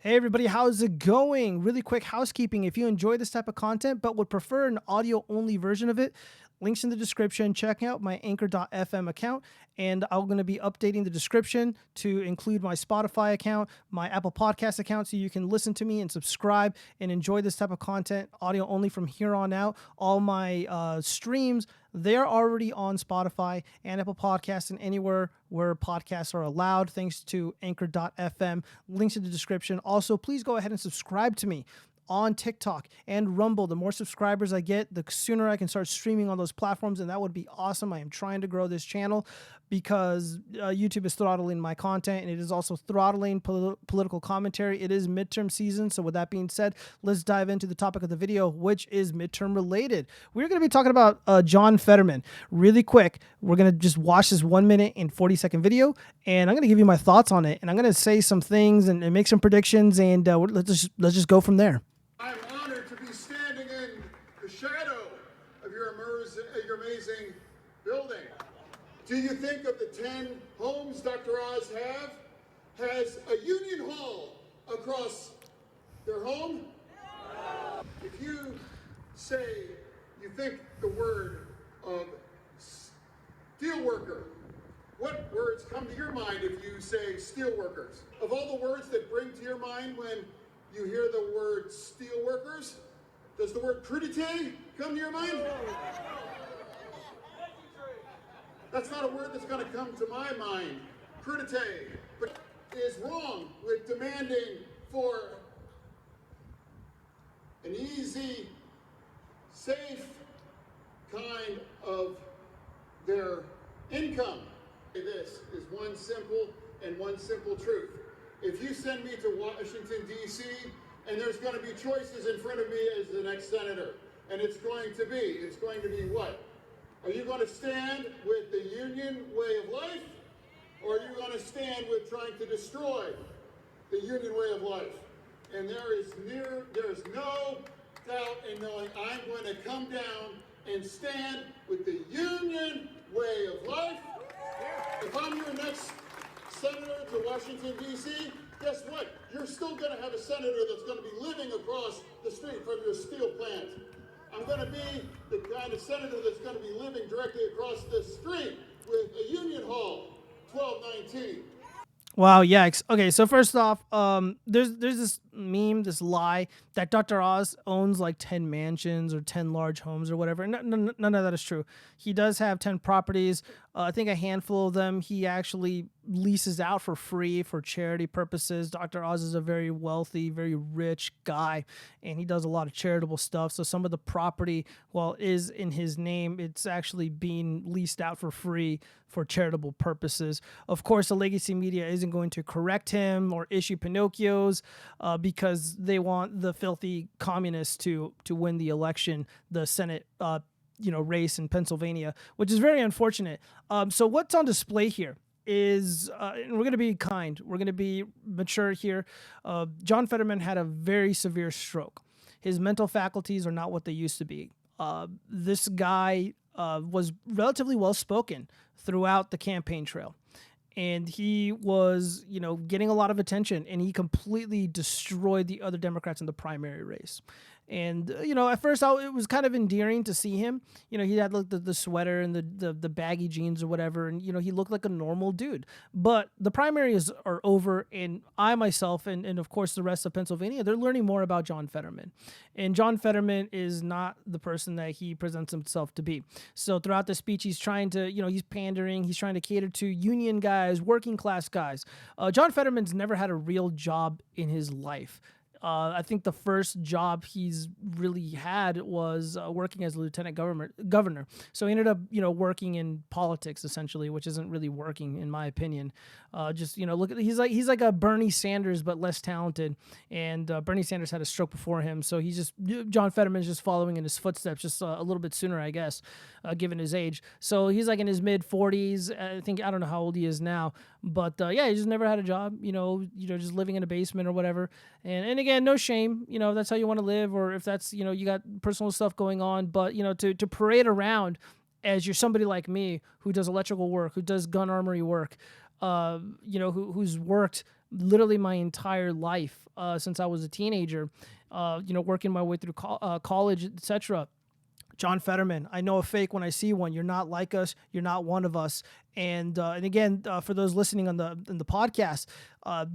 Hey everybody, how's it going? Really quick housekeeping. If you enjoy this type of content but would prefer an audio only version of it, links in the description. Check out my Ancher.fm account, and I'm going to be updating the description to include my Spotify account, my Apple Podcast account, so you can listen to me and subscribe and enjoy this type of content audio only from here on out. All my streams, they're already on Spotify and Apple Podcasts and anywhere where podcasts are allowed, thanks to Anchor.fm. Links in the description. Also, please go ahead and subscribe to me on TikTok and Rumble. The more subscribers I get, the sooner I can start streaming on those platforms, and that would be awesome. I am trying to grow this channel because YouTube is throttling my content, and it is also throttling political commentary. It is midterm season, so with that being said, let's dive into the topic of the video, which is midterm related. We're going to be talking about John Fetterman. Really quick, we're going to just watch this 1 minute and 40-second video, and I'm going to give you my thoughts on it, and I'm going to say some things and make some predictions, and let's just go from there. I'm honored to be standing in the shadow of your amazing building. Do you think of the 10 homes Dr. Oz has a union hall across their home? If you say you think the word of steelworker, what words come to your mind if you say steelworkers? Of all the words that bring to your mind when you hear the word steelworkers, does the word crudité come to your mind? That's not a word that's going to come to my mind. Crudité, but is wrong with demanding for an easy, safe kind of their income. This is one simple truth. If you send me to Washington, D.C., and there's going to be choices in front of me as the next senator, and it's going to be what? Are you going to stand with the union way of life, or are you going to stand with trying to destroy the union way of life? And there is no doubt in knowing I'm going to come down and stand with the union way of life. If I'm your next senator to Washington, D.C., guess what? You're still going to have a senator that's going to be living across the street from your steel plant. I'm going to be the kind of senator that's going to be living directly across the street with a union hall, 1219. Wow, yikes. Okay, so first off, there's this meme, this lie that Dr. Oz owns like 10 mansions or 10 large homes or whatever. None of that is true. He does have 10 properties. I think a handful of them he actually leases out for free for charity purposes. Dr. Oz is a very wealthy, very rich guy, and he does a lot of charitable stuff. So some of the property, while is in his name, it's actually being leased out for free for charitable purposes. Of course, the legacy media isn't going to correct him or issue Pinocchios because they want the filthy communists to win the election, the Senate race in Pennsylvania, which is very unfortunate. So what's on display here is, and we're going to be kind, we're going to be mature here. John Fetterman had a very severe stroke. His mental faculties are not what they used to be. This guy was relatively well-spoken throughout the campaign trail. And he was, getting a lot of attention, and he completely destroyed the other Democrats in the primary race. And, at first it was kind of endearing to see him. He had like the sweater and the baggy jeans or whatever. And, he looked like a normal dude. But the primaries are over, and I myself and of course the rest of Pennsylvania, they're learning more about John Fetterman. And John Fetterman is not the person that he presents himself to be. So throughout the speech, he's trying to, he's pandering. He's trying to cater to union guys, working class guys. John Fetterman's never had a real job in his life. I think the first job he's really had was working as a lieutenant governor. So he ended up, working in politics essentially, which isn't really working in my opinion. Look at he's like a Bernie Sanders but less talented, and Bernie Sanders had a stroke before him, so John Fetterman's just following in his footsteps, just a little bit sooner, I guess, given his age. So he's like in his mid 40s. I don't know how old he is now, but he just never had a job. Just living in a basement or whatever. And again, no shame, if that's how you want to live, or if that's, you got personal stuff going on, but, to parade around as you're somebody like me who does electrical work, who does gun armory work, who's worked literally my entire life since I was a teenager, working my way through college, etc. John Fetterman, I know a fake when I see one. You're not like us. You're not one of us. And again, for those listening on the podcast,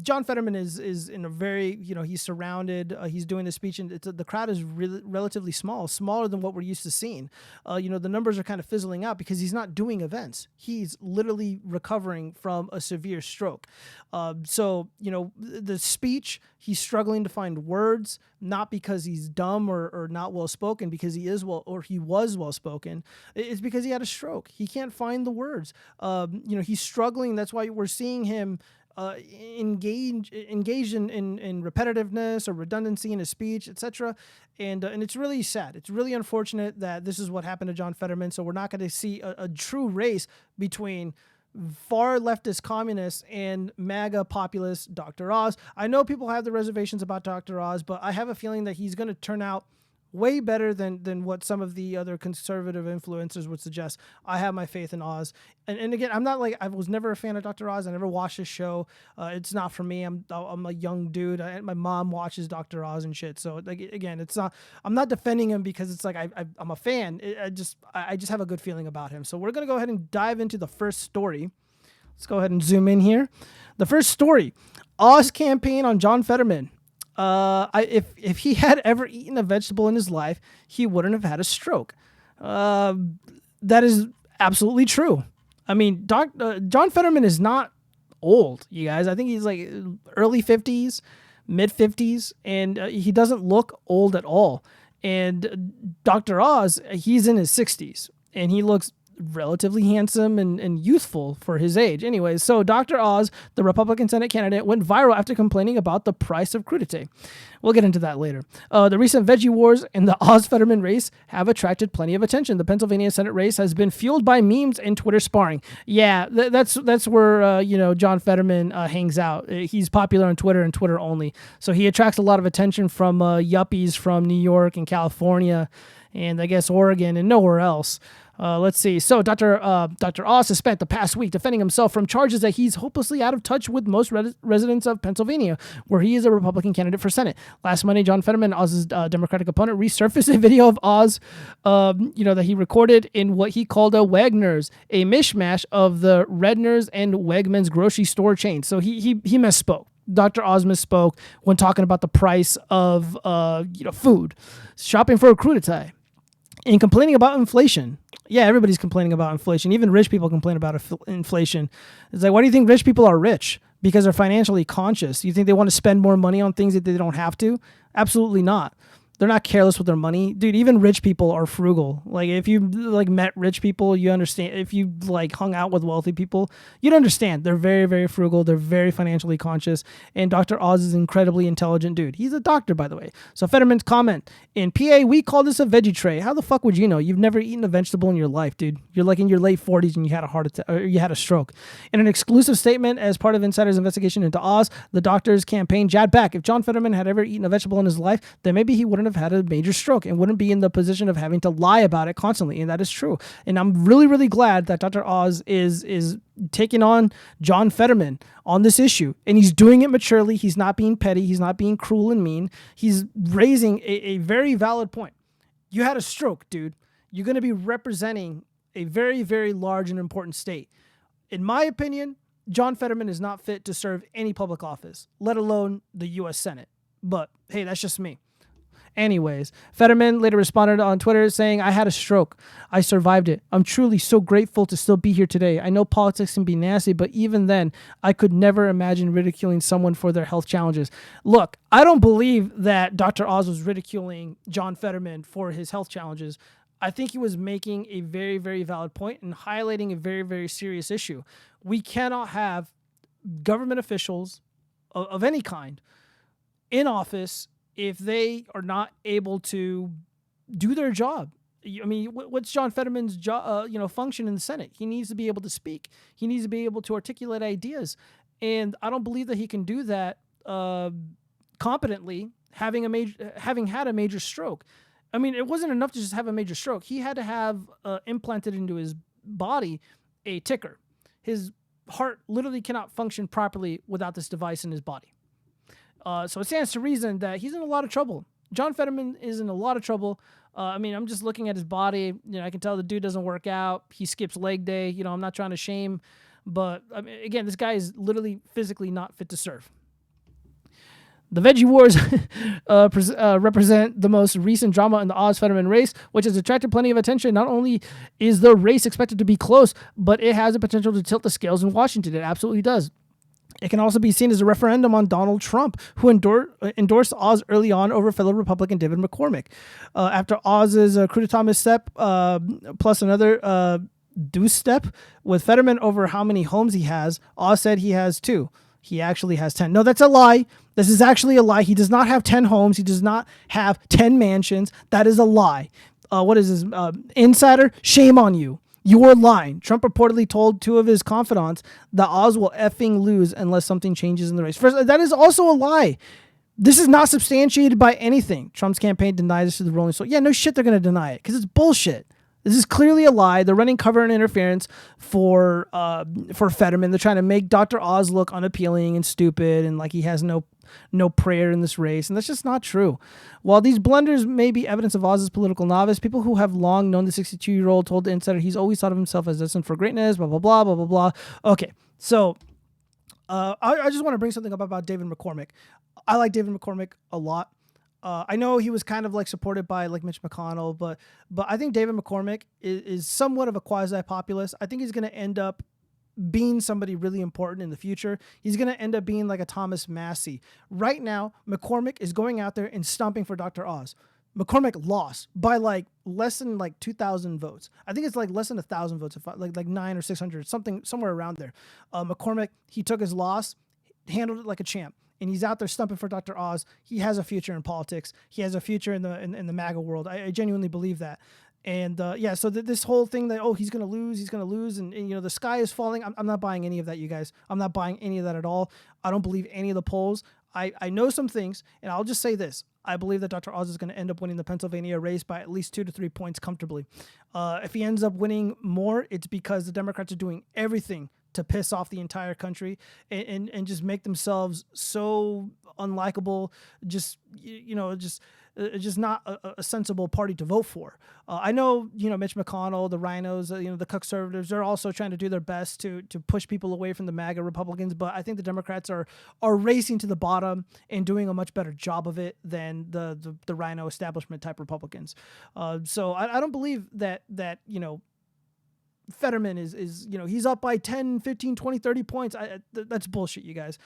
John Fetterman is in a very, he's surrounded. He's doing the speech, and the crowd is really relatively small, smaller than what we're used to seeing. The numbers are kind of fizzling out because he's not doing events. He's literally recovering from a severe stroke. The speech, he's struggling to find words, not because he's dumb or not well spoken, because he was well spoken. It's because he had a stroke. He can't find the words. He's struggling. That's why we're seeing him engaged in repetitiveness or redundancy in his speech, etc. And it's really sad. It's really unfortunate that this is what happened to John Fetterman. So we're not going to see a true race between far leftist communists and MAGA populist Dr. Oz. I know people have the reservations about Dr. Oz, but I have a feeling that he's going to turn out way better than what some of the other conservative influencers would suggest. I have my faith in Oz. And again, I was never a fan of Dr. Oz. I never watched his show. It's not for me. I'm a young dude. My mom watches Dr. Oz and shit. So again, I'm not defending him because it's like I'm a fan. I just have a good feeling about him. So we're going to go ahead and dive into the first story. Let's go ahead and zoom in here. The first story, Oz campaign on John Fetterman. If he had ever eaten a vegetable in his life, he wouldn't have had a stroke. That is absolutely true. I mean, John Fetterman is not old, you guys. I think he's like early 50s, mid 50s, and he doesn't look old at all. And Dr. Oz, he's in his 60s, and he looks relatively handsome and youthful for his age. Anyways, so Dr. Oz, the Republican Senate candidate, went viral after complaining about the price of crudité. We'll get into that later. The recent veggie wars in the Oz-Fetterman race have attracted plenty of attention. The Pennsylvania Senate race has been fueled by memes and Twitter sparring. Yeah, that's where John Fetterman hangs out. He's popular on Twitter and Twitter only. So he attracts a lot of attention from yuppies from New York and California and I guess Oregon and nowhere else. Let's see. So Dr. Oz has spent the past week defending himself from charges that he's hopelessly out of touch with most residents of Pennsylvania, where he is a Republican candidate for Senate. Last Monday, John Fetterman, Oz's Democratic opponent, resurfaced a video of Oz, that he recorded in what he called a Wegmans, a mishmash of the Redner's and Wegmans grocery store chain. So he misspoke. Dr. Oz misspoke when talking about the price of food, shopping for a crudité, and complaining about inflation. Yeah, everybody's complaining about inflation. Even rich people complain about inflation. It's like, why do you think rich people are rich? Because they're financially conscious. You think they want to spend more money on things that they don't have to? Absolutely not. They're not careless with their money. Dude, even rich people are frugal. Like, if you, met rich people, you understand. If you, hung out with wealthy people, you'd understand. They're very, very frugal. They're very financially conscious. And Dr. Oz is an incredibly intelligent dude. He's a doctor, by the way. So Fetterman's comment, in PA, we call this a veggie tray. How the fuck would you know? You've never eaten a vegetable in your life, dude. You're in your late 40s and you had a heart attack, or you had a stroke. In an exclusive statement as part of Insider's investigation into Oz, the doctor's campaign jabbed back. If John Fetterman had ever eaten a vegetable in his life, then maybe he wouldn't have had a major stroke and wouldn't be in the position of having to lie about it constantly. And that is true. And I'm really, really glad that Dr. Oz is taking on John Fetterman on this issue. And he's doing it maturely. He's not being petty. He's not being cruel and mean. He's raising a very valid point. You had a stroke, dude. You're going to be representing a very, very large and important state. In my opinion, John Fetterman is not fit to serve any public office, let alone the U.S. Senate. But hey, that's just me. Anyways, Fetterman later responded on Twitter saying, I had a stroke. I survived it. I'm truly so grateful to still be here today. I know politics can be nasty, but even then, I could never imagine ridiculing someone for their health challenges. Look, I don't believe that Dr. Oz was ridiculing John Fetterman for his health challenges. I think he was making a very, very valid point and highlighting a very, very serious issue. We cannot have government officials of any kind in office if they are not able to do their job. I mean, what's John Fetterman's function in the Senate? He needs to be able to speak. He needs to be able to articulate ideas. And I don't believe that he can do that competently, having had a major stroke. I mean, it wasn't enough to just have a major stroke. He had to have implanted into his body a ticker. His heart literally cannot function properly without this device in his body. So it stands to reason that he's in a lot of trouble. John Fetterman is in a lot of trouble. I mean, I'm just looking at his body. I can tell the dude doesn't work out. He skips leg day. I'm not trying to shame, but I mean, again, this guy is literally physically not fit to serve. The Veggie Wars represent the most recent drama in the Oz-Fetterman race, which has attracted plenty of attention. Not only is the race expected to be close, but it has the potential to tilt the scales in Washington. It absolutely does. It can also be seen as a referendum on Donald Trump, who endorsed Oz early on over fellow Republican David McCormick. After Oz's coup d'etat misstep, plus another deuce step with Fetterman over how many homes he has, Oz said he has 2. He actually has 10. No, that's a lie. This is actually a lie. He does not have 10 homes. He does not have 10 mansions. That is a lie. What is this? Insider? Shame on you. You're lying. Trump reportedly told 2 of his confidants that Oz will effing lose unless something changes in the race. First, that is also a lie. This is not substantiated by anything. Trump's campaign denies this to the Rolling Stone. Yeah, no shit, they're going to deny it because it's bullshit. This is clearly a lie. They're running cover and interference for Fetterman. They're trying to make Dr. Oz look unappealing and stupid and like he has no prayer in this race, and that's just not true. While these blunders may be evidence of Oz's political novice, people who have long known the 62-year-old told the Insider he's always thought of himself as destined for greatness, blah, blah, blah, blah, blah, blah. Okay, so I just want to bring something up about David McCormick. I like David McCormick a lot. I know he was kind of like supported by like Mitch McConnell, but I think David McCormick is somewhat of a quasi-populist. I think he's going to end up being somebody really important in the future. He's going to end up being like a Thomas Massey. Right now, McCormick is going out there and stumping for Dr. Oz. McCormick lost by like less than like 2,000 votes. I think it's like less than 1,000 votes, like 900 or 600, somewhere around there. McCormick, he took his loss, handled it like a champ. And he's out there stumping for Dr. Oz. He has a future in politics. He has a future in the MAGA world. I genuinely believe that. And so this whole thing that, he's going to lose, and the sky is falling. I'm not buying any of that, you guys. I'm not buying any of that at all. I don't believe any of the polls. I know some things, and I'll just say this. I believe that Dr. Oz is going to end up winning the Pennsylvania race by at least 2 to 3 points comfortably. If he ends up winning more, it's because the Democrats are doing everything to piss off the entire country and just make themselves so unlikable, just not a sensible party to vote for. I know, Mitch McConnell, the rhinos, the conservatives, they're also trying to do their best to push people away from the MAGA Republicans, but I think the Democrats are racing to the bottom and doing a much better job of it than the rhino establishment type Republicans. So I don't believe that Fetterman is he's up by 10, 15, 20, 30 points. That's bullshit, you guys.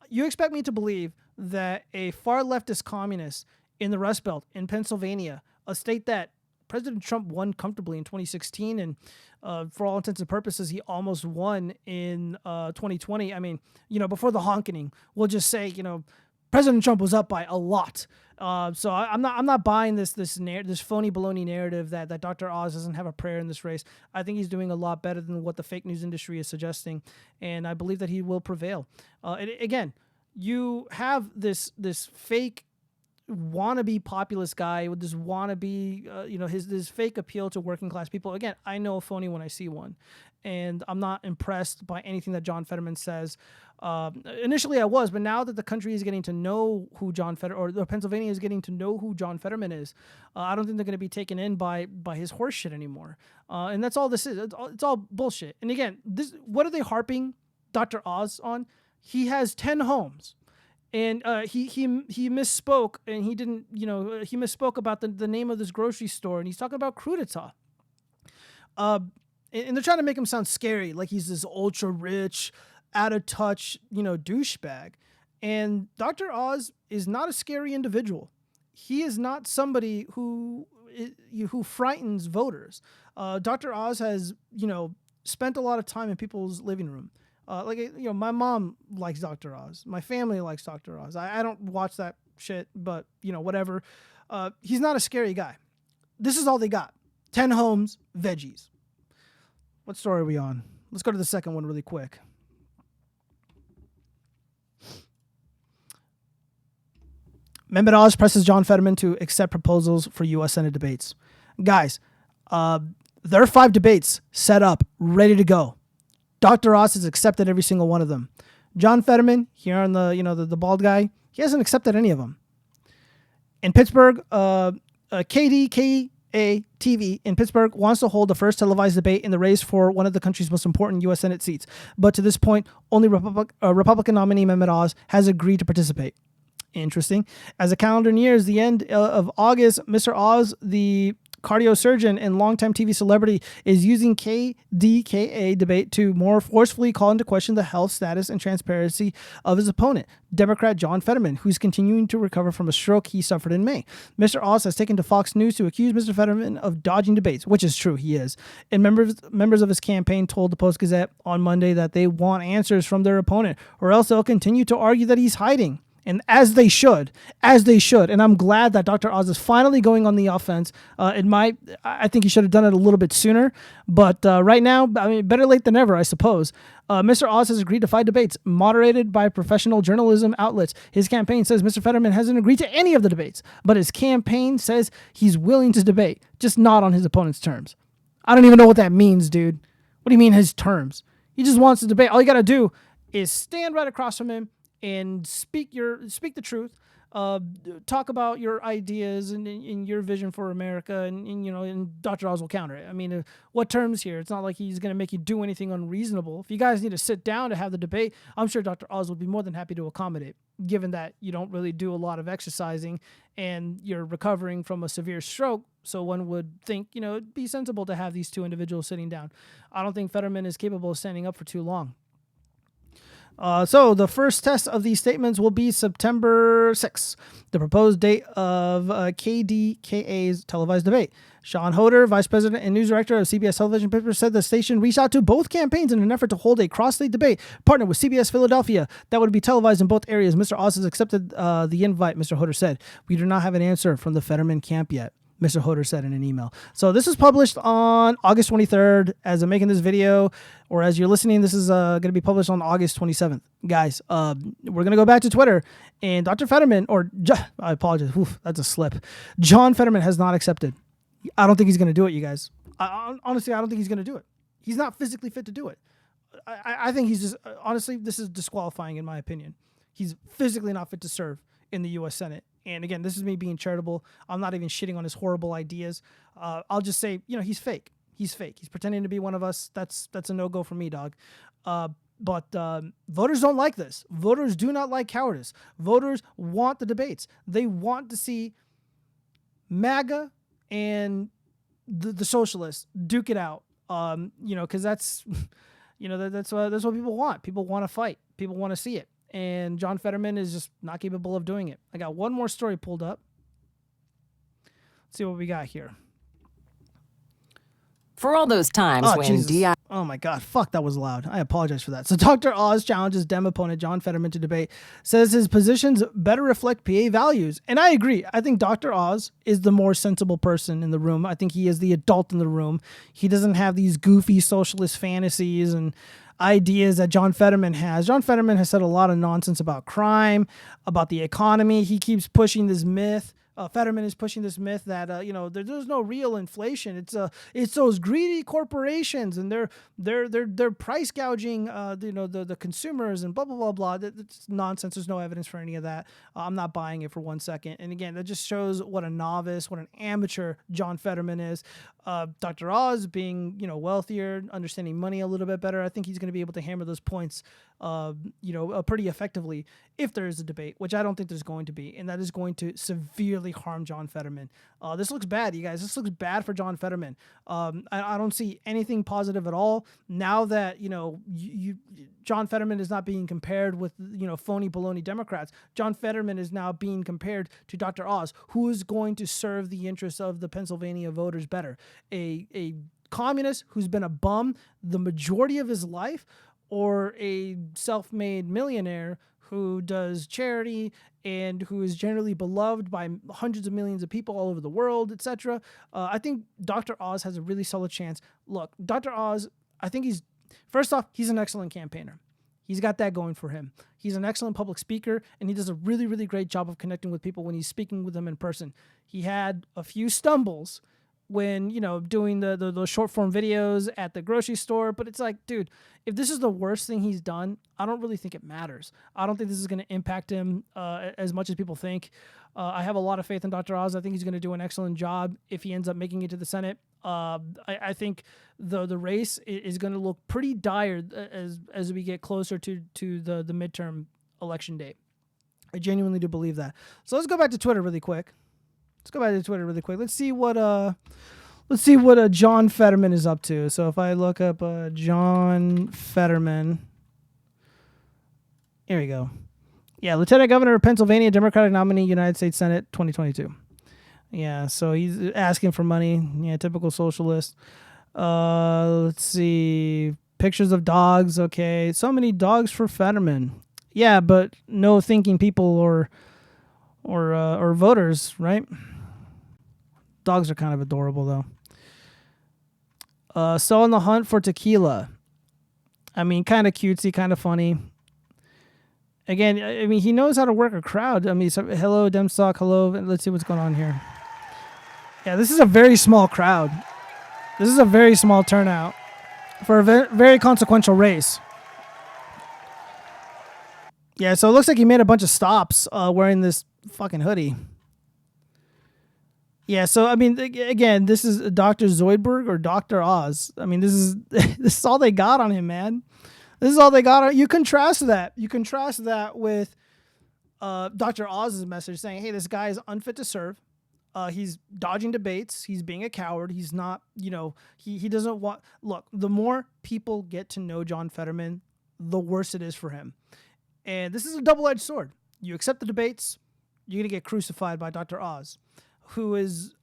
You expect me to believe that a far leftist communist in the Rust Belt in Pennsylvania, a state that President Trump won comfortably in 2016, and for all intents and purposes, he almost won in 2020. I mean, before the honking, we'll just say, President Trump was up by a lot. So I'm not buying this phony baloney narrative that Dr. Oz doesn't have a prayer in this race. I think he's doing a lot better than what the fake news industry is suggesting, and I believe that he will prevail. And again, you have this fake wannabe populist guy with this wannabe, this fake appeal to working class people. Again, I know a phony when I see one, and I'm not impressed by anything that John Fetterman says. Initially I was, but now that the country is getting to know who Pennsylvania is getting to know who John Fetterman is, I don't think they're going to be taken in by his horse shit anymore. And that's all this is. It's all bullshit. And again, what are they harping Dr. Oz on? He has 10 homes. And he misspoke, and he didn't, he misspoke about the name of this grocery store, and he's talking about coup d'etat. And they're trying to make him sound scary, like he's this ultra rich, out of touch, douchebag. And Dr. Oz is not a scary individual. He is not somebody who frightens voters. Dr. Oz has, spent a lot of time in people's living room. My mom likes Dr. Oz. My family likes Dr. Oz. I don't watch that shit, but, whatever. He's not a scary guy. This is all they got. 10 homes, veggies. What story are we on? Let's go to the second one really quick. Mehmet Oz presses John Fetterman to accept proposals for U.S. Senate debates. Guys, there are 5 debates set up, ready to go. Dr. Oz has accepted every single one of them. John Fetterman, here on the bald guy, he hasn't accepted any of them. In Pittsburgh, KDKA TV in Pittsburgh wants to hold the first televised debate in the race for one of the country's most important U.S. Senate seats. But to this point, only Republican nominee Mehmet Oz has agreed to participate. Interesting. As the calendar nears the end of August, Mr. Oz, the cardiosurgeon and longtime TV celebrity, is using KDKA debate to more forcefully call into question the health status and transparency of his opponent, Democrat John Fetterman, who's continuing to recover from a stroke he suffered in May. Mr. Oz has taken to Fox News to accuse Mr. Fetterman of dodging debates, which is true, he is. And members of his campaign told the Post-Gazette on Monday that they want answers from their opponent, or else they'll continue to argue that he's hiding. And as they should. And I'm glad that Dr. Oz is finally going on the offense. I think he should have done it a little bit sooner. But right now, I mean, better late than never, I suppose. Mr. Oz has agreed to 5 debates moderated by professional journalism outlets. His campaign says Mr. Fetterman hasn't agreed to any of the debates, but his campaign says he's willing to debate, just not on his opponent's terms. I don't even know what that means, dude. What do you mean his terms? He just wants to debate. All you got to do is stand right across from him and speak the truth, talk about your ideas and your vision for America, and Dr. Oz will counter it. I mean, what terms here? It's not like he's going to make you do anything unreasonable. If you guys need to sit down to have the debate, I'm sure Dr. Oz would be more than happy to accommodate, given that you don't really do a lot of exercising and you're recovering from a severe stroke. So one would think, it'd be sensible to have these two individuals sitting down. I don't think Fetterman is capable of standing up for too long. So the first test of these statements will be September 6th, the proposed date of KDKA's televised debate. Sean Hoder, vice president and news director of CBS Television Pittsburgh, said the station reached out to both campaigns in an effort to hold a cross-state debate, partnered with CBS Philadelphia, that would be televised in both areas. Mr. Oz has accepted the invite, Mr. Hoder said. We do not have an answer from the Fetterman camp yet, Mr. Hoder said in an email. So this is published on August 23rd. As I'm making this video, or as you're listening, this is going to be published on August 27th. Guys, we're going to go back to Twitter, and Dr. Fetterman, I apologize, that's a slip. John Fetterman has not accepted. I don't think he's going to do it, you guys. Honestly, I don't think he's going to do it. He's not physically fit to do it. I think he's just, honestly, this is disqualifying in my opinion. He's physically not fit to serve in the U.S. Senate. And again, this is me being charitable. I'm not even shitting on his horrible ideas. I'll just say, he's fake. He's fake. He's pretending to be one of us. That's a no-go for me, dog. But voters don't like this. Voters do not like cowardice. Voters want the debates. They want to see MAGA and the socialists duke it out. Because that's, that's what people want. People want to fight. People want to see it. And John Fetterman is just not capable of doing it. I got one more story pulled up. Let's see what we got here. For all those times when DI... Oh my God, fuck, that was loud. I apologize for that. So Dr. Oz challenges Dem opponent John Fetterman to debate, says his positions better reflect PA values. And I agree. I think Dr. Oz is the more sensible person in the room. I think he is the adult in the room. He doesn't have these goofy socialist fantasies and ideas that John Fetterman has. John Fetterman has said a lot of nonsense about crime, about the economy. He keeps pushing this myth. Fetterman is pushing this myth that there's no real inflation. It's those greedy corporations and they're price gouging the consumers and blah blah blah blah. That's nonsense. There's no evidence for any of that. I'm not buying it for 1 second. And again, that just shows what a novice, what an amateur John Fetterman is. Dr. Oz being wealthier, understanding money a little bit better. I think he's going to be able to hammer those points pretty effectively if there is a debate, which I don't think there's going to be, and that is going to severely harm John Fetterman. This looks bad, you guys. This looks bad for John Fetterman. I don't see anything positive at all now that John Fetterman is not being compared with phony baloney Democrats. John Fetterman is now being compared to Dr. Oz, who is going to serve the interests of the Pennsylvania voters better. A communist who's been a bum the majority of his life, or a self-made millionaire who does charity and who is generally beloved by hundreds of millions of people all over the world, etc. I think Dr. Oz has a really solid chance. Look, Dr. Oz, I think first off, he's an excellent campaigner. He's got that going for him. He's an excellent public speaker, and he does a really, really great job of connecting with people when he's speaking with them in person. He had a few stumbles when, doing the short form videos at the grocery store. But it's like, dude, if this is the worst thing he's done, I don't really think it matters. I don't think this is going to impact him as much as people think. I have a lot of faith in Dr. Oz. I think he's going to do an excellent job if he ends up making it to the Senate. I think the race is going to look pretty dire as we get closer to the midterm election date. I genuinely do believe that. So let's go back to Twitter really quick. Let's see what John Fetterman is up to. So if I look up John Fetterman, here we go. Yeah, Lieutenant Governor of Pennsylvania, Democratic nominee, United States Senate, 2022. Yeah, so he's asking for money. Yeah, typical socialist. Let's see. Pictures of dogs. Okay, so many dogs for Fetterman. Yeah, but no thinking people or voters, right? Dogs are kind of adorable, though. Still on the hunt for tequila. I mean, kind of cutesy, kind of funny. Again, I mean, he knows how to work a crowd. I mean, so, hello, Demstock, hello. Let's see what's going on here. Yeah, this is a very small crowd. This is a very small turnout for a very consequential race. Yeah, so it looks like he made a bunch of stops wearing this fucking hoodie. Yeah, so I mean, again, this is Dr. Zoidberg or Dr. Oz. I mean, this is all they got on him, man. This is all they got on. You contrast that. With Dr. Oz's message saying, "Hey, this guy is unfit to serve. He's dodging debates. He's being a coward. He's not, he doesn't want." Look, the more people get to know John Fetterman, the worse it is for him. And this is a double-edged sword. You accept the debates, you're gonna get crucified by Dr. Oz, who is,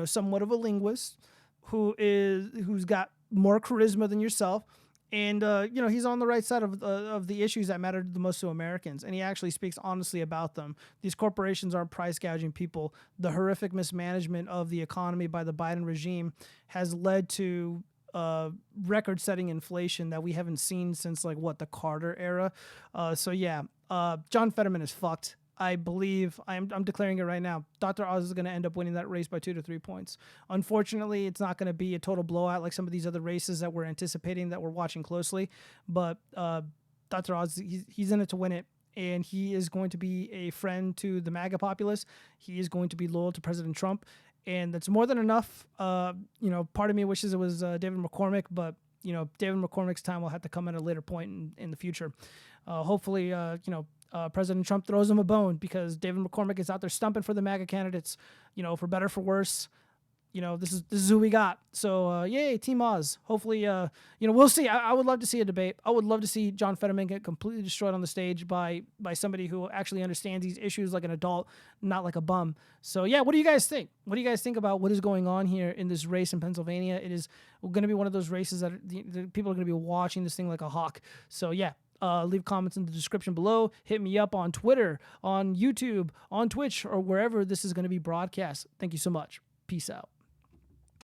somewhat of a linguist, who's got more charisma than yourself, and he's on the right side of the issues that matter the most to Americans, and he actually speaks honestly about them. These corporations are price gouging people. The horrific mismanagement of the economy by the Biden regime has led to record-setting inflation that we haven't seen since the Carter era. John Fetterman is fucked. I believe I'm declaring it right now. Dr. Oz is going to end up winning that race by 2 to 3 points. Unfortunately, it's not going to be a total blowout like some of these other races that we're anticipating, that we're watching closely. But Dr. Oz, he's in it to win it, and he is going to be a friend to the MAGA populace. He is going to be loyal to President Trump, and that's more than enough. Part of me wishes it was David McCormick, but David McCormick's time will have to come at a later point in the future. Hopefully, President Trump throws him a bone, because David McCormick is out there stumping for the MAGA candidates, for better, for worse. This is who we got. So, yay, Team Oz. Hopefully, we'll see. I would love to see a debate. I would love to see John Fetterman get completely destroyed on the stage by somebody who actually understands these issues like an adult, not like a bum. So, yeah, what do you guys think? What do you guys think about what is going on here in this race in Pennsylvania? It is going to be one of those races that the people are going to be watching this thing like a hawk. So, yeah. Leave comments in the description below. Hit me up on Twitter, on YouTube, on Twitch, or wherever this is going to be broadcast. Thank you so much. Peace out.